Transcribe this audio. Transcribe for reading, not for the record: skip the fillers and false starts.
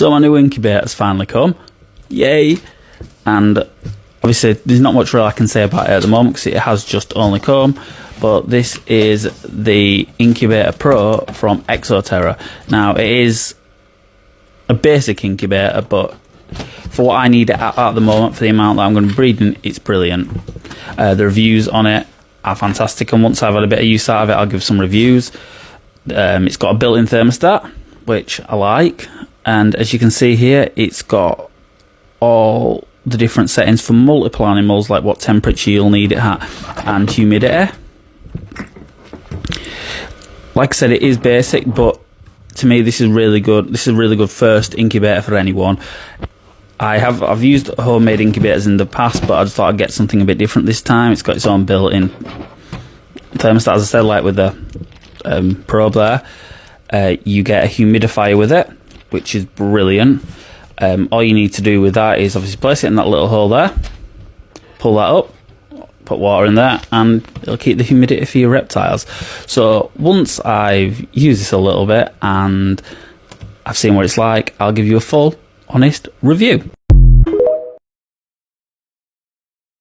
So my new incubator's finally come. Yay! And obviously there's not much really I can say about it at the moment because it has just only come. But this is the Incubator Pro from Terra. Now it is a basic incubator, but for what I need at the moment, for the amount that I'm going to be breeding, it's brilliant. The reviews on it are fantastic, and once I've had a bit of use out of it, I'll give some reviews. It's got a built-in thermostat, which I like, and as you can see here, it's got all the different settings for multiple animals, like what temperature you'll need it at and humidity. Like I said, it is basic, but to me this is really good. This is a really good first incubator for anyone. I've used homemade incubators in the past, but I just thought I'd get something a bit different this time. It's got its own built-in thermostat, as I said, like with the probe there. You get a humidifier with it, which is brilliant. All you need to do with that is obviously place it in that little hole there, pull that up, put water in there, and it'll keep the humidity for your reptiles. So once I've used this a little bit and I've seen what it's like, I'll give you a full, honest review.